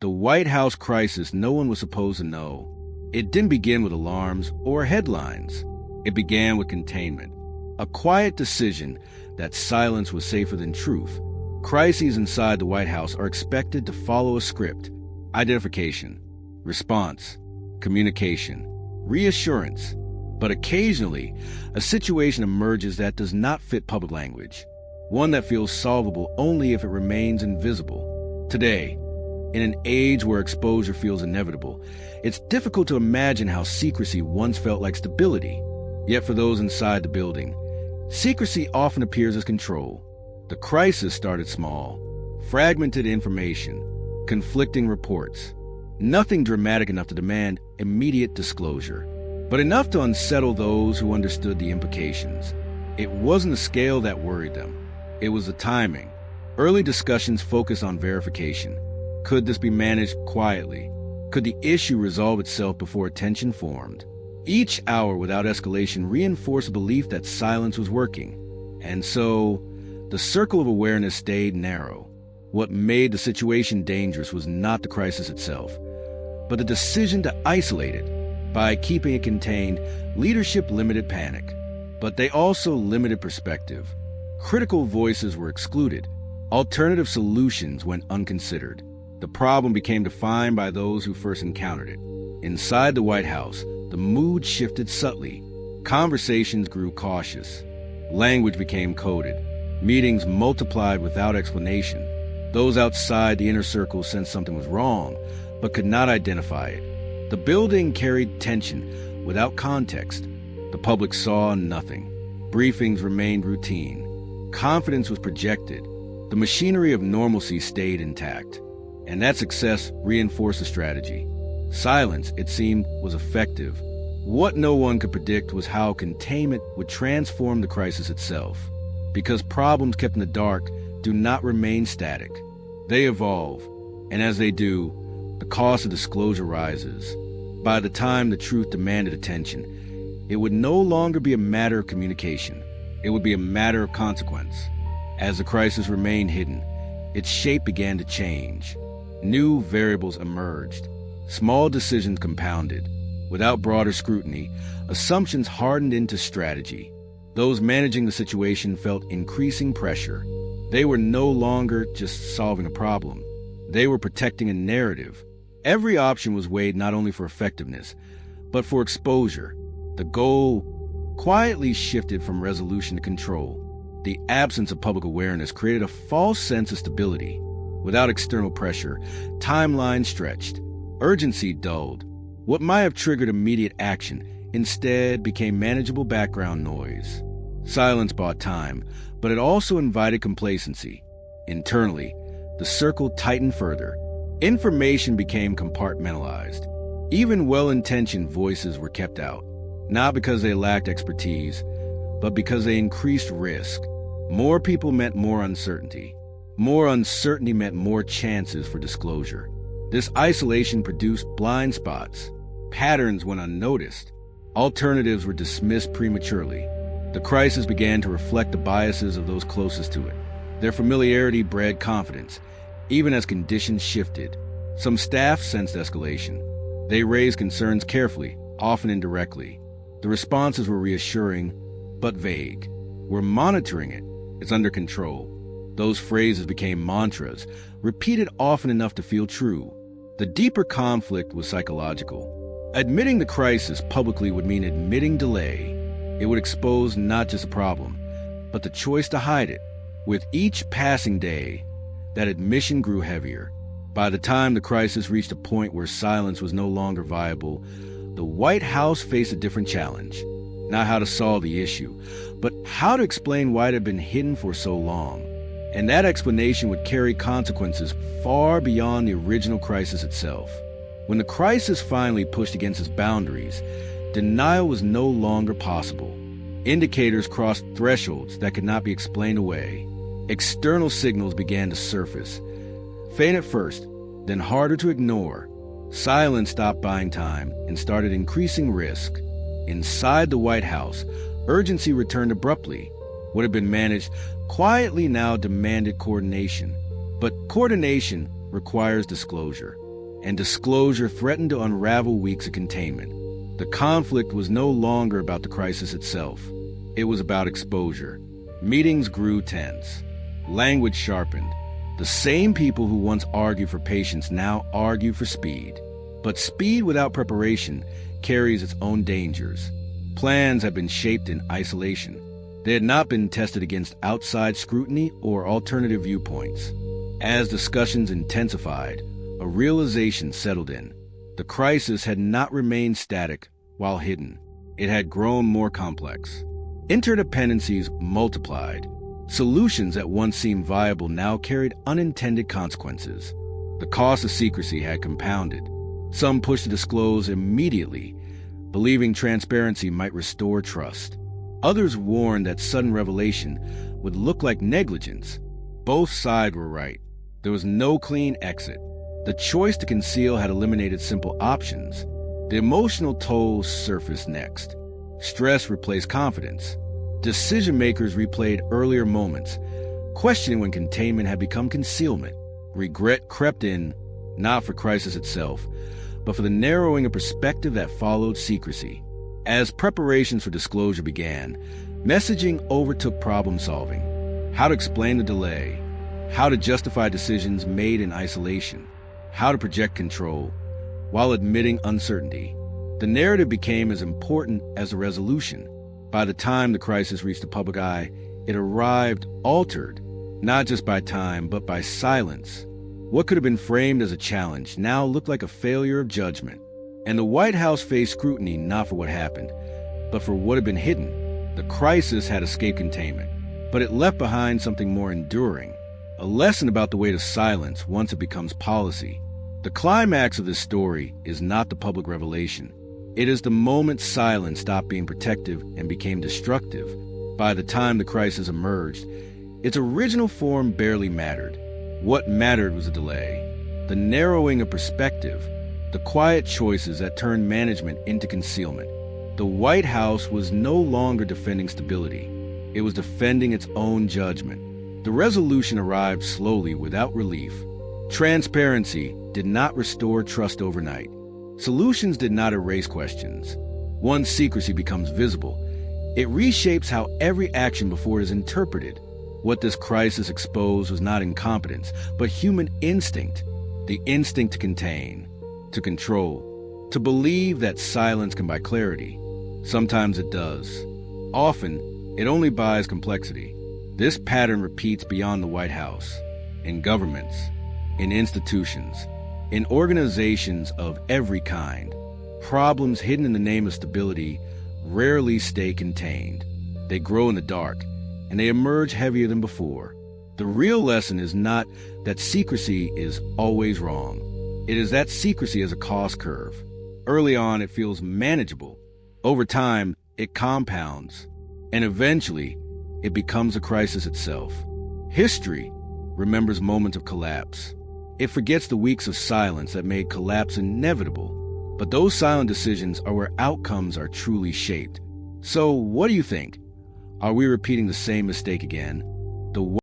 The White House crisis no one was supposed to know. It didn't begin with alarms or headlines. It began with containment, a quiet decision that silence was safer than truth. Crises inside the White House are expected to follow a script: identification, response, communication, reassurance. But occasionally, a situation emerges that does not fit public language, one that feels solvable only if it remains invisible. Today, in an age where exposure feels inevitable, it's difficult to imagine how secrecy once felt like stability. Yet for those inside the building, secrecy often appears as control. The crisis started small: fragmented information, conflicting reports. Nothing dramatic enough to demand immediate disclosure, but enough to unsettle those who understood the implications. It wasn't the scale that worried them. It was the timing. Early discussions focused on verification. Could this be managed quietly? Could the issue resolve itself before tension formed? Each hour without escalation reinforced a belief that silence was working. And so, the circle of awareness stayed narrow. What made the situation dangerous was not the crisis itself, but the decision to isolate it. By keeping it contained, leadership limited panic, but they also limited perspective. Critical voices were excluded. Alternative solutions went unconsidered. The problem became defined by those who first encountered it. Inside the White House, the mood shifted subtly. Conversations grew cautious. Language became coded. Meetings multiplied without explanation. Those outside the inner circle sensed something was wrong, but could not identify it. The building carried tension without context. The public saw nothing. Briefings remained routine. Confidence was projected. The machinery of normalcy stayed intact. And that success reinforced the strategy. Silence, it seemed, was effective. What no one could predict was how containment would transform the crisis itself. Because problems kept in the dark do not remain static. They evolve, and as they do, the cost of disclosure rises. By the time the truth demanded attention, it would no longer be a matter of communication. It would be a matter of consequence. As the crisis remained hidden, its shape began to change. New variables emerged. Small decisions compounded. Without broader scrutiny, assumptions hardened into strategy. Those managing the situation felt increasing pressure. They were no longer just solving a problem. They were protecting a narrative. Every option was weighed not only for effectiveness, but for exposure. The goal quietly shifted from resolution to control. The absence of public awareness created a false sense of stability. Without external pressure, timelines stretched. Urgency dulled. What might have triggered immediate action instead became manageable background noise. Silence bought time, but it also invited complacency. Internally, the circle tightened further. Information became compartmentalized. Even well-intentioned voices were kept out, not because they lacked expertise, but because they increased risk. More people meant more uncertainty. More uncertainty meant more chances for disclosure. This isolation produced blind spots. Patterns went unnoticed. Alternatives were dismissed prematurely. The crisis began to reflect the biases of those closest to it. Their familiarity bred confidence, even as conditions shifted. Some staff sensed escalation. They raised concerns carefully, often indirectly. The responses were reassuring, but vague. We're monitoring it. It's under control. Those phrases became mantras, repeated often enough to feel true. The deeper conflict was psychological. Admitting the crisis publicly would mean admitting delay. It would expose not just a problem, but the choice to hide it. With each passing day, that admission grew heavier. By the time the crisis reached a point where silence was no longer viable, the White House faced a different challenge. Not how to solve the issue, but how to explain why it had been hidden for so long. And that explanation would carry consequences far beyond the original crisis itself. When the crisis finally pushed against its boundaries, denial was no longer possible. Indicators crossed thresholds that could not be explained away. External signals began to surface. Faint at first, then harder to ignore. Silence stopped buying time and started increasing risk. Inside the White House, urgency returned abruptly. What had been managed quietly now demanded coordination. But coordination requires disclosure. and disclosure threatened to unravel weeks of containment. The conflict was no longer about the crisis itself. It was about exposure. Meetings grew tense. Language sharpened. The same people who once argued for patience now argue for speed. But speed without preparation carries its own dangers. Plans had been shaped in isolation. They had not been tested against outside scrutiny or alternative viewpoints. As discussions intensified, a realization settled in. The crisis had not remained static while hidden. It had grown more complex. Interdependencies multiplied. Solutions that once seemed viable now carried unintended consequences. The cost of secrecy had compounded. Some pushed to disclose immediately, believing transparency might restore trust. Others warned that sudden revelation would look like negligence. Both sides were right. There was no clean exit. The choice to conceal had eliminated simple options. The emotional toll surfaced next. Stress replaced confidence. Decision-makers replayed earlier moments, questioning when containment had become concealment. Regret crept in, not for crisis itself, but for the narrowing of perspective that followed secrecy. As preparations for disclosure began, messaging overtook problem-solving. How to explain the delay, how to justify decisions made in isolation, how to project control while admitting uncertainty. The narrative became as important as the resolution. By the time the crisis reached the public eye, it arrived altered, not just by time, but by silence. What could have been framed as a challenge now looked like a failure of judgment. And the White House faced scrutiny not for what happened, but for what had been hidden. The crisis had escaped containment, but it left behind something more enduring, a lesson about the weight of silence once it becomes policy. The climax of this story is not the public revelation. It is the moment silence stopped being protective and became destructive. By the time the crisis emerged, its original form barely mattered. What mattered was the delay, the narrowing of perspective, the quiet choices that turned management into concealment. The White House was no longer defending stability. It was defending its own judgment. The resolution arrived slowly without relief. Transparency did not restore trust overnight. Solutions did not erase questions. Once secrecy becomes visible, it reshapes how every action before it is interpreted. What this crisis exposed was not incompetence, but human instinct. The instinct to contain, to control, to believe that silence can buy clarity. Sometimes it does. Often, it only buys complexity. This pattern repeats beyond the White House, in governments, in institutions, in organizations of every kind. Problems hidden in the name of stability rarely stay contained. They grow in the dark, and they emerge heavier than before. The real lesson is not that secrecy is always wrong. It is that secrecy is a cost curve. Early on, it feels manageable. Over time, it compounds. And eventually, it becomes a crisis itself. History remembers moments of collapse. It forgets the weeks of silence that made collapse inevitable. But those silent decisions are where outcomes are truly shaped. So, what do you think? Are we repeating the same mistake again? The